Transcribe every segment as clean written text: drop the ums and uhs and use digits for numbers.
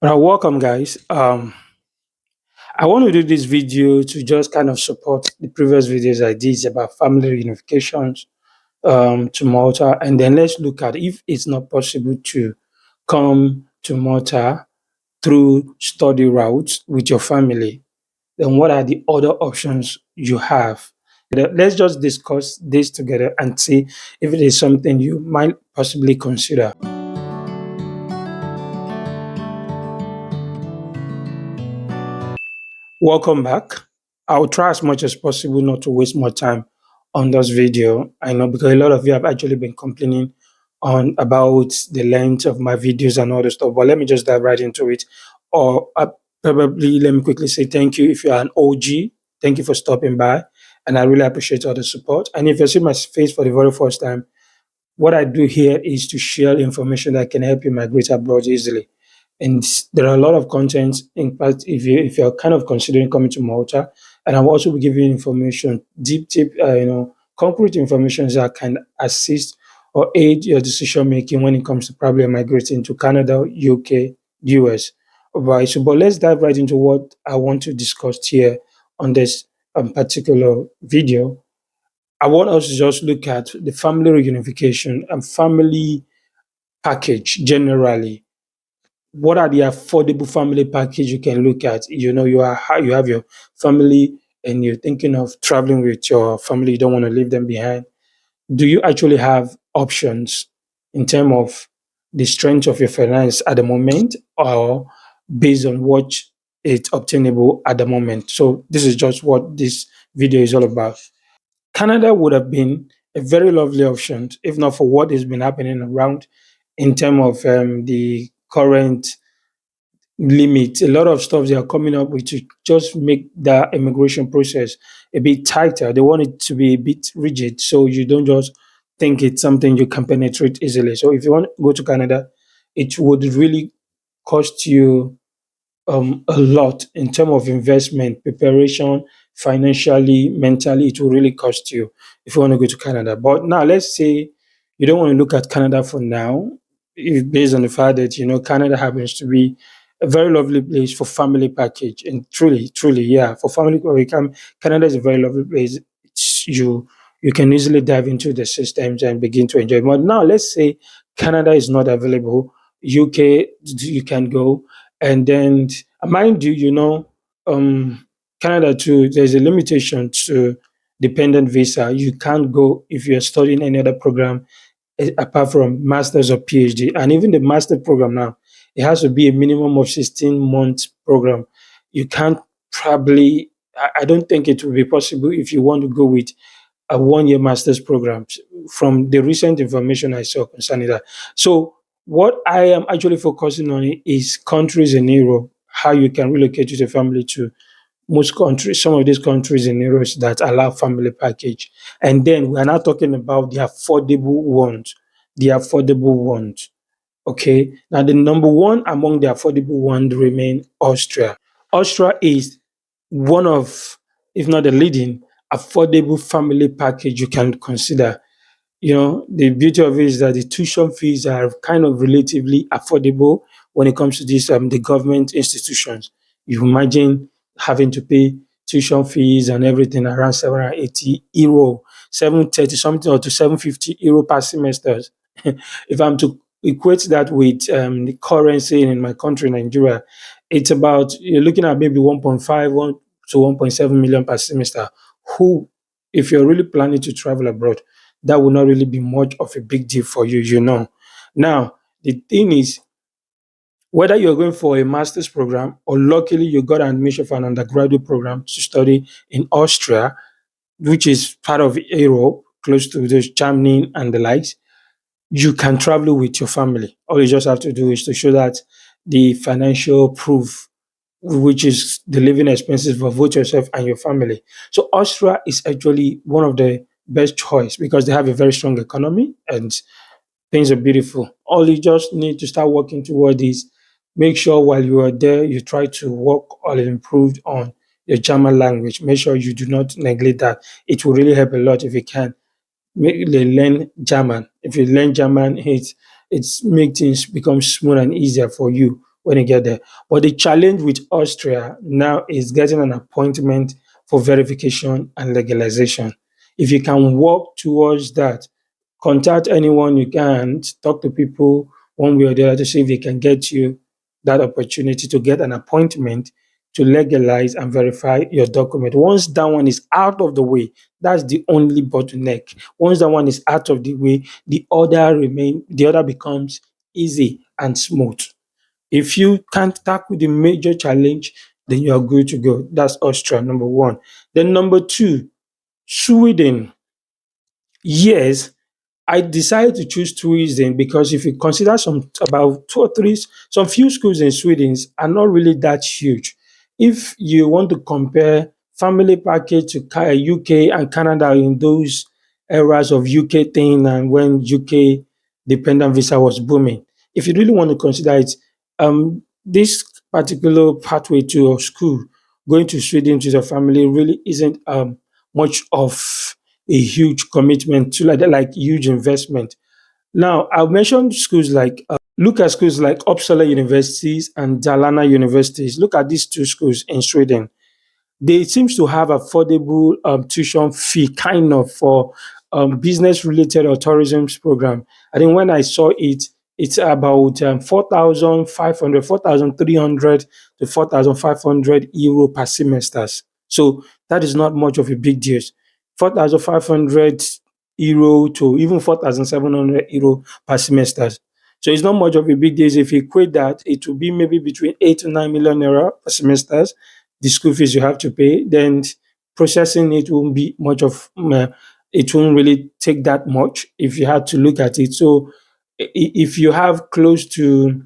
Welcome, guys. I want to do this video to just kind of support the previous videos I did about family reunifications to Malta, and then let's look at if it's not possible to come to Malta through study routes with your family. Then what are the other options you have? Let's just discuss this together and see if it is something you might possibly consider. Welcome back. I'll try as much as possible not to waste more time on this video. I know because a lot of you have actually been complaining on about the length of my videos and all the stuff, but let me just dive right into it. Or probably let me quickly say thank you if you are an OG. Thank you for stopping by, and I really appreciate all the support. And if you see my face for the very first time, what I do here is to share information that can help you migrate abroad easily. And there are a lot of content. In fact, if you're kind of considering coming to Malta, and I'll also be giving you information, deep, concrete information that can assist or aid your decision making when it comes to probably migrating to Canada, UK, US. Right. So, but let's dive right into what I want to discuss here on this particular video. I want us to just look at the family reunification and family package generally. What are the affordable family package you can look at? You have your family and you're thinking of traveling with your family. You don't want to leave them behind. Do you actually have options in terms of the strength of your finance at the moment, or based on what is obtainable at the moment? So this is just what this video is all about. Canada would have been a very lovely option if not for what has been happening around in terms of the current limit. A lot of stuff they are coming up with to just make the immigration process a bit tighter. They want it to be a bit rigid so you don't just think it's something you can penetrate easily. So if you want to go to Canada, it would really cost you a lot in terms of investment, preparation, financially, mentally. It will really cost you if you want to go to Canada. But now, let's say you don't want to look at Canada for now, based on the fact that Canada happens to be a very lovely place for family package, and truly, yeah, for family. Canada is a very lovely place. You can easily dive into the systems and begin to enjoy. But now, let's say Canada is not available. UK, you can go, and then, mind you, um, Canada too, there's a limitation to dependent visa. You can't go if you're studying any other program apart from master's or PhD. And even the master program now, it has to be a minimum of 16 months program. You can't probably, I don't think it will be possible if you want to go with a 1 year master's program from the recent information I saw concerning that. So what I am actually focusing on is countries in Europe, how you can relocate with a family to most countries, some of these countries in Europe that allow family package. And then we are now talking about the affordable ones, the affordable ones. Okay. Now the number one among the affordable ones remain Austria. Austria is one of, if not the leading, affordable family package you can consider. The beauty of it is that the tuition fees are kind of relatively affordable when it comes to the government institutions. You imagine having to pay tuition fees and everything around 780 euro, 730 something, or to 750 euro per semester. If I'm to equate that with the currency in my country, Nigeria, it's about, you're looking at maybe 1.5 to 1.7 million per semester. Who, if you're really planning to travel abroad, that will not really be much of a big deal for you. Now, the thing is, whether you're going for a master's program or luckily you got an admission for an undergraduate program to study in Austria, which is part of Europe, close to the Germany and the likes, you can travel with your family. All you just have to do is to show that the financial proof, which is the living expenses for both yourself and your family. So Austria is actually one of the best choice because they have a very strong economy and things are beautiful. All you just need to start working toward is make sure while you are there, you try to work or improve on your German language. Make sure you do not neglect that. It will really help a lot if you can learn German. If you learn German, it's make things become smooth and easier for you when you get there. But the challenge with Austria now is getting an appointment for verification and legalization. If you can work towards that, contact anyone you can, talk to people one way or the other to see if they can get you that opportunity to get an appointment to legalize and verify your document. Once that one is out of the way, that's the only bottleneck. Once that one is out of the way, the other becomes easy and smooth. If you can't tackle the major challenge, then you are good to go. That's Austria, number one. Then number two, Sweden. Yes, I decided to choose tourism because if you consider some about two or three, some few schools in Sweden are not really that huge. If you want to compare family package to UK and Canada in those eras of UK thing and when UK dependent visa was booming, if you really want to consider it, this particular pathway to a school, going to Sweden with your family really isn't much of a huge commitment to like huge investment. Now, I've mentioned schools like look at schools like Uppsala universities and Dalarna universities. Look at these two schools in Sweden. They seems to have affordable tuition fee kind of for business related or tourism program. I think when I saw it, it's about 4,500, to 4,500 euro per semester. So that is not much of a big deal. 4,500 euro to even 4,700 euro per semester. So it's not much of a big deal. If you equate that, it will be maybe between 8 to 9 million naira per semester, the school fees you have to pay, then processing it won't be much of it won't really take that much if you had to look at it. So if you have close to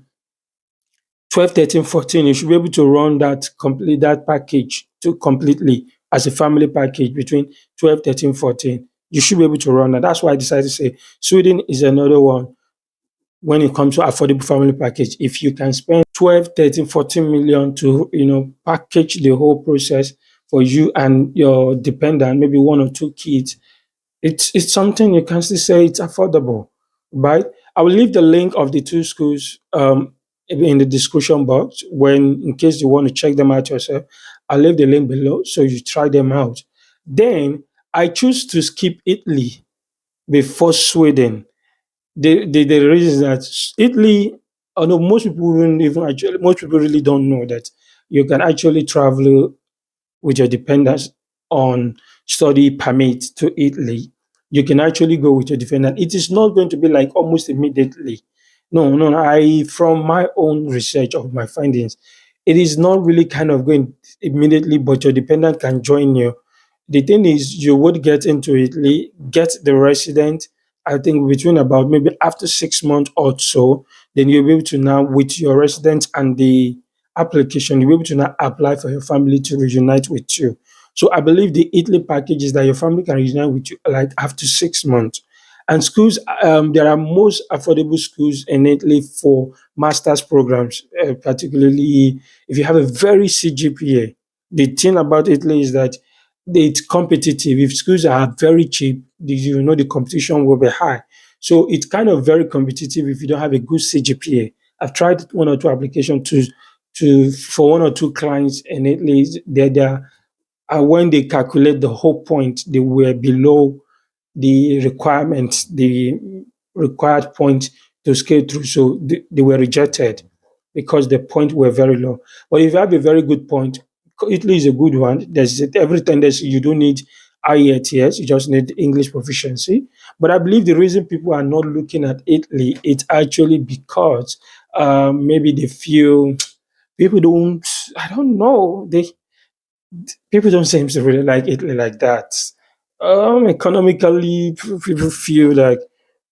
12, 13, 14, you should be able to run that package to completely as a family package between 12, 13, 14. You should be able to run that. That's why I decided to say Sweden is another one when it comes to affordable family package. If you can spend 12, 13, 14 million to package the whole process for you and your dependent, maybe one or two kids, it's something you can still say it's affordable, right? I will leave the link of the two schools in the description box when in case you want to check them out yourself. I'll leave the link below so you try them out. Then I choose to skip Italy before Sweden. The reason is that Italy, although most people really don't know that you can actually travel with your dependents on study permit to Italy. You can actually go with your dependent. It is not going to be like almost immediately. No, no, no. From my own research of my findings, it is not really kind of going immediately, but your dependent can join you. The thing is, you would get into Italy, get the resident, I think between about maybe after 6 months or so, then you'll be able to now, with your resident and the application, you'll be able to now apply for your family to reunite with you. So I believe the Italy package is that your family can reunite with you like after 6 months. And schools, there are most affordable schools in Italy for master's programs, particularly if you have a very CGPA. The thing about Italy is that it's competitive. If schools are very cheap, the competition will be high. So it's kind of very competitive if you don't have a good CGPA. I've tried one or two applications to for one or two clients in Italy. When they calculate the whole point, they were below the requirement, the required point to scale through. So they were rejected because the point were very low. But if you have a very good point, Italy is a good one. There's everything. You don't need IELTS, you just need English proficiency. But I believe the reason people are not looking at Italy, it's actually because maybe they feel people don't. I don't know. People don't seem to really like Italy like that. Economically, people feel like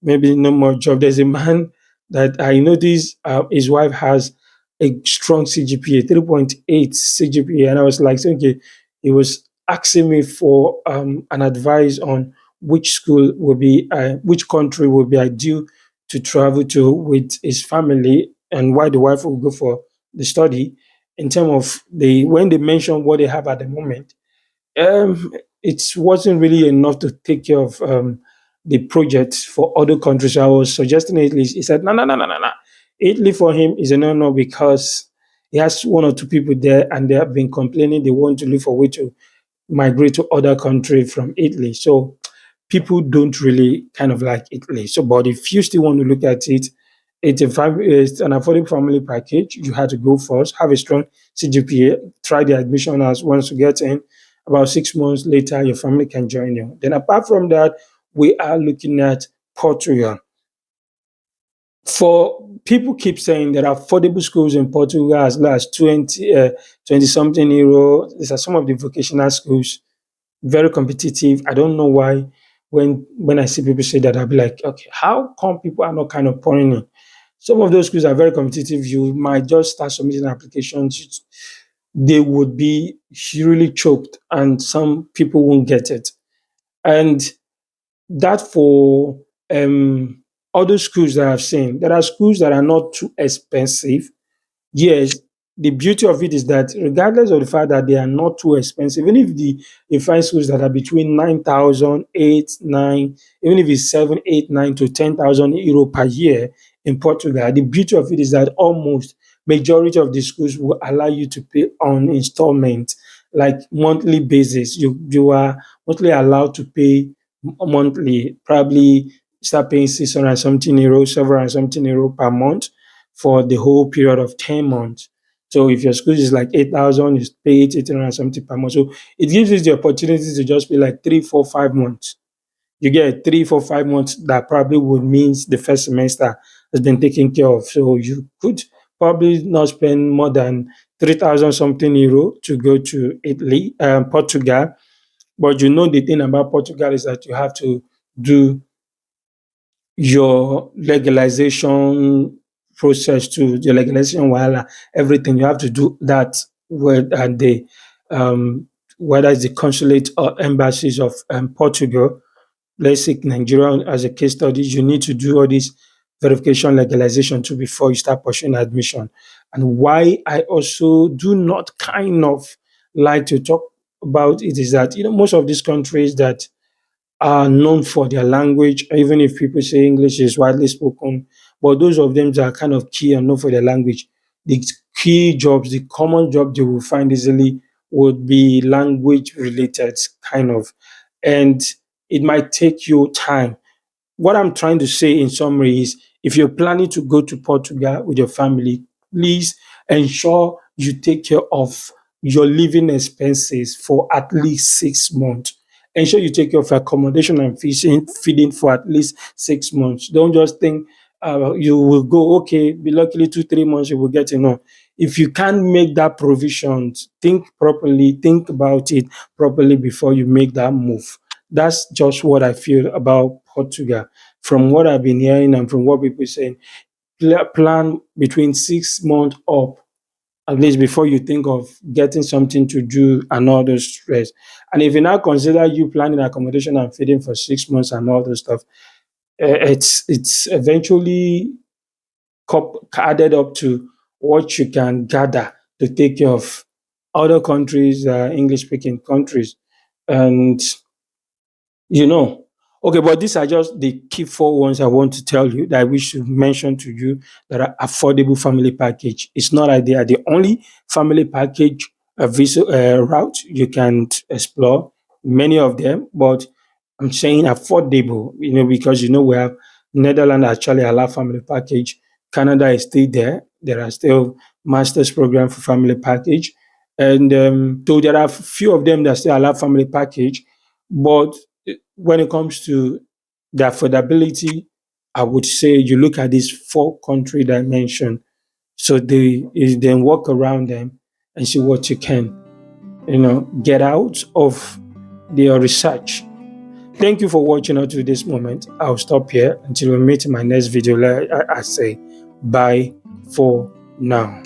maybe no more job. There's a man that I noticed his wife has a strong CGPA, 3.8 CGPA, and I was like, okay, he was asking me for an advice on which country would be ideal to travel to with his family, and why the wife will go for the study in terms of when they mention what they have at the moment, it wasn't really enough to take care of the project for other countries. I was suggesting it. He said, no, no, no, no, no, no. Italy for him is a no-no because he has one or two people there and they have been complaining they want to look for a way to migrate to other countries from Italy. So people don't really kind of like Italy. So, but if you still want to look at it, it's an affordable family package. You had to go first, have a strong CGPA, try the admission as once you get in. About 6 months later, your family can join you. Then, apart from that, we are looking at Portugal. For people keep saying there are affordable schools in Portugal as low as 20 something euro. These are some of the vocational schools, very competitive. I don't know why when I see people say that, I'll be like, okay, how come people are not kind of pouring in? Some of those schools are very competitive. You might just start submitting applications. They would be really choked, and some people won't get it. And that for other schools that I've seen, there are schools that are not too expensive. Yes, the beauty of it is that regardless of the fact that they are not too expensive, even if you find schools that are between 9,000, 8, 9, even if it's 7, 8, 9 to 10,000 euro per year in Portugal, the beauty of it is that almost majority of the schools will allow you to pay on installment, like monthly basis. You are mostly allowed to pay monthly, probably start paying 600 and something euro, 700 and something euro per month for the whole period of 10 months. So if your school is like 8,000, you pay 800 and something per month. So it gives you the opportunity to just pay like 3, 4, 5 months. You get 3, 4, 5 months that probably would means the first semester has been taken care of. So you could probably not spend more than 3,000 something euro to go to Italy, Portugal. But you know the thing about Portugal is that you have to do your legalization process to your legalization while everything you have to do that with the whether it's the consulate or embassies of Portugal. Let's take Nigeria as a case study. You need to do all this verification legalization too before you start pursuing admission. And why I also do not kind of like to talk about it is that most of these countries that are known for their language, even if people say English is widely spoken. But those of them that are kind of key and known for their language, the key jobs, the common job they will find easily would be language related, kind of. And it might take you time. What I'm trying to say in summary is if you're planning to go to Portugal with your family, please ensure you take care of your living expenses for at least 6 months. Ensure you take care of accommodation and feeding for at least 6 months. Don't just think you will go, okay, be luckily 2, 3 months you will get enough. If you can't make that provision, think properly, think about it properly before you make that move. That's just what I feel about Portugal. From what I've been hearing and from what people saying, plan between 6 months up, at least before you think of getting something to do and all those stress. And if you now consider you planning accommodation and feeding for 6 months and all those stuff, it's eventually added up to what you can gather to take care of other countries, English speaking countries. And you know. Okay, but these are just the key four ones I want to tell you that I wish to mention to you that are affordable family package. It's not like they are the only family package visa route you can explore. Many of them, but I'm saying affordable. Because we have Netherlands actually allow family package. Canada is still there. There are still masters program for family package, and so there are few of them that still allow family package, but when it comes to the affordability, I would say you look at these four country dimension. So they is then walk around them and see what you can, get out of their research. Thank you for watching up to this moment. I'll stop here until we meet in my next video. I say bye for now.